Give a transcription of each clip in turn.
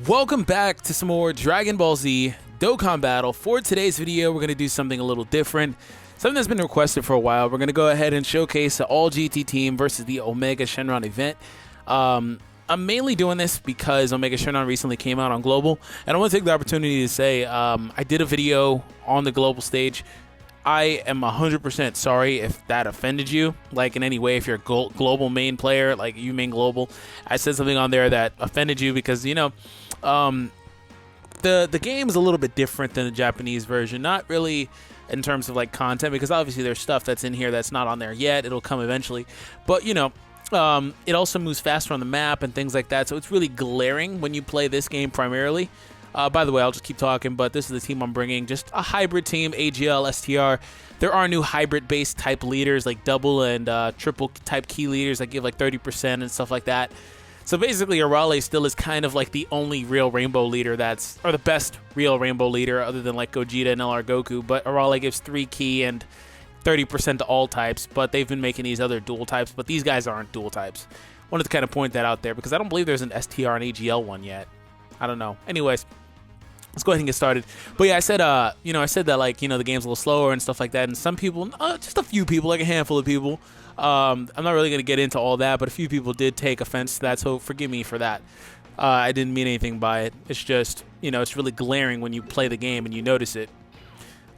Welcome back to some more Dragon Ball Z Dokkan Battle. For today's video, we're going to do something a little different. Something that's been requested for a while. We're going to go ahead and showcase the all GT team versus the Omega Shenron event. I'm mainly doing this because Omega Shenron recently came out on Global, and I want to take the opportunity to say I did a video on the global stage. I am 100% sorry if that offended you, like in any way. If you're a global main player, like you main global, I said something on there that offended you because, you know, the game is a little bit different than the Japanese version. Not really in terms of like content, because obviously there's stuff that's in here that's not on there yet. It'll come eventually, but you know, it also moves faster on the map and things like that. So it's really glaring when you play this game primarily. By the way, I'll just keep talking, but this is the team I'm bringing. Just a hybrid team, AGL, STR. There are new hybrid-based type leaders, like double and triple type key leaders that give like 30% and stuff like that. So basically, Arale still is kind of like the only real rainbow leader that's, or the best real rainbow leader other than like Gogeta and LR Goku. But Arale gives 3 key and 30% to all types, but they've been making these other dual types, but these guys aren't dual types. Wanted to kind of point that out there because I don't believe there's an STR and AGL one yet. I don't know. Anyways, let's go ahead and get started. But yeah, I said, you know, I said that like, you know, the game's a little slower and stuff like that. And some people, just a few people, like a handful of people. I'm not really going to get into all that, but a few people did take offense to that. So forgive me for that. I didn't mean anything by it. It's just, you know, it's really glaring when you play the game and you notice it.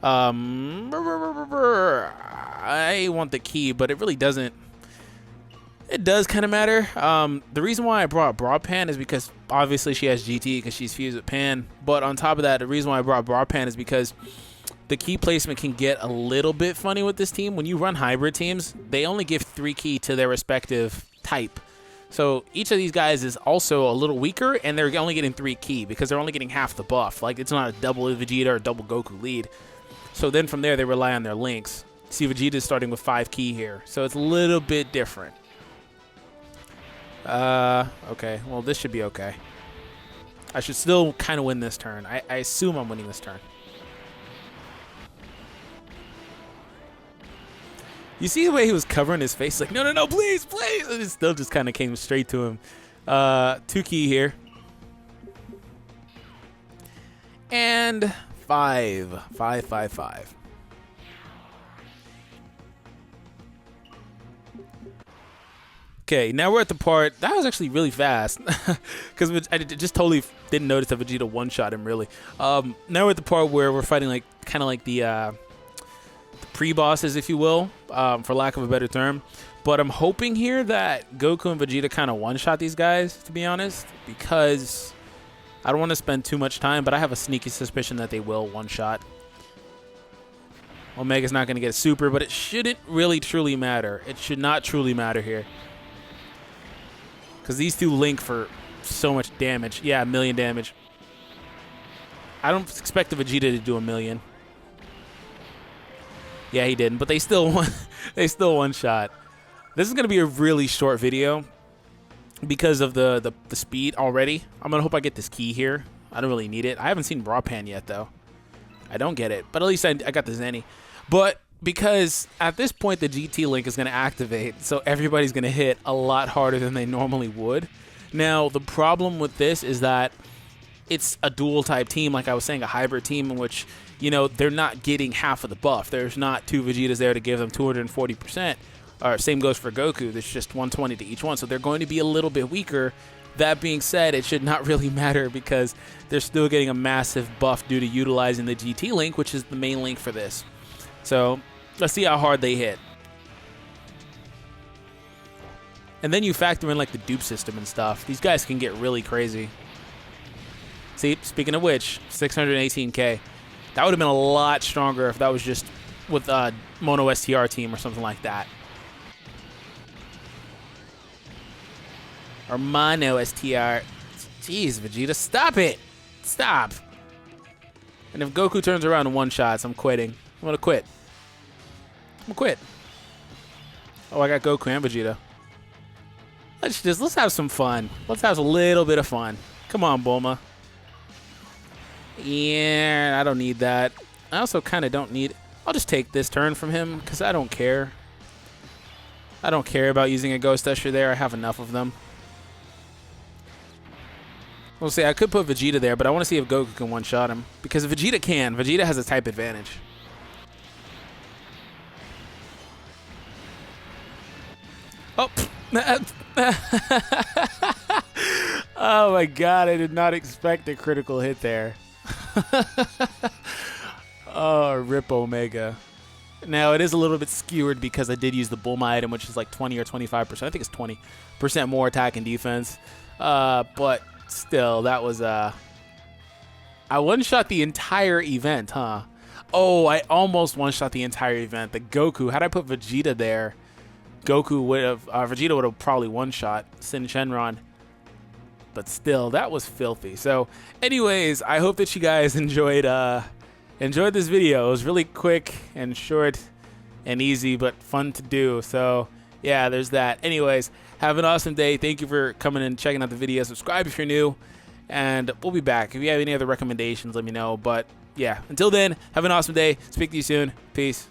I want the key, but it really doesn't. It does kind of matter. The reason why I brought Broadpan is because obviously she has GT because she's fused with Pan. But on top of that, the reason why I brought Broadpan is because the key placement can get a little bit funny with this team. When you run hybrid teams, they only give 3 key to their respective type. So each of these guys is also a little weaker, and they're only getting 3 key because they're only getting half the buff. Like, it's not a double Vegeta or double Goku lead. So then from there, they rely on their links. See, Vegeta is starting with 5 key here. So it's a little bit different. Okay. Well, this should be okay. I should still kind of win this turn. I assume I'm winning this turn. You see the way he was covering his face? Like, no, no, no, please, please. And it still just kind of came straight to him. 2 key here. And 5. 5, 5, 5. Okay, now we're at the part that was actually really fast because I just totally didn't notice that Vegeta one-shot him really. Now we're at the part where we're fighting like kind of like the pre-bosses, if you will, for lack of a better term. But I'm hoping here that Goku and Vegeta kind of one-shot these guys, to be honest, because I don't want to spend too much time, but I have a sneaky suspicion that they will one-shot. Omega's not going to get a super, but it shouldn't really truly matter. It should not truly matter here. Because these two link for so much damage. Yeah, 1,000,000 damage. I don't expect the Vegeta to do 1,000,000. Yeah, he didn't, but they still won. They still one-shot. This is going to be a really short video because of the speed already. I'm going to hope I get this key here. I don't really need it. I haven't seen Broadpan yet, though. I don't get it, but at least I got the Zenny. But because at this point the GT link is going to activate, so everybody's going to hit a lot harder than they normally would. Now, the problem with this is that it's a dual type team, like I was saying, a hybrid team in which, you know, they're not getting half of the buff. There's not 2 Vegetas there to give them 240%. Or same goes for Goku. There's just 120 to each one, so they're going to be a little bit weaker. That being said, it should not really matter because they're still getting a massive buff due to utilizing the GT link, which is the main link for this. So let's see how hard they hit. And then you factor in like the dupe system and stuff. These guys can get really crazy. See, speaking of which, 618k. That would have been a lot stronger if that was just with a Mono STR team or something like that. Or Mono STR. Jeez, Vegeta, stop it. Stop. And if Goku turns around in one-shots, I'm quitting. I'm going to quit. I'm going to quit. Oh, I got Goku and Vegeta. Let's have some fun. Let's have a little bit of fun. Come on, Bulma. Yeah, I don't need that. I also kind of don't need... I'll just take this turn from him because I don't care. I don't care about using a Ghost Usher there. I have enough of them. We'll see. I could put Vegeta there, but I want to see if Goku can one-shot him. Because Vegeta can. Vegeta has a type advantage. Oh. Oh my god, I did not expect a critical hit there. Oh, rip Omega. Now, it is a little bit skewered because I did use the Bulma item, which is like 20 or 25%. I think it's 20% more attack and defense. But still, that was... I one-shot the entire event, huh? Oh, I almost one-shot the entire event. The Goku, had I put Vegeta there, Goku would have... Vegeta would have probably one-shot Shenron. But still, that was filthy. So, anyways, I hope that you guys enjoyed this video. It was really quick and short and easy, but fun to do. So, yeah, there's that. Anyways, have an awesome day. Thank you for coming and checking out the video. Subscribe if you're new, and we'll be back. If you have any other recommendations, let me know. But, yeah, until then, have an awesome day. Speak to you soon. Peace.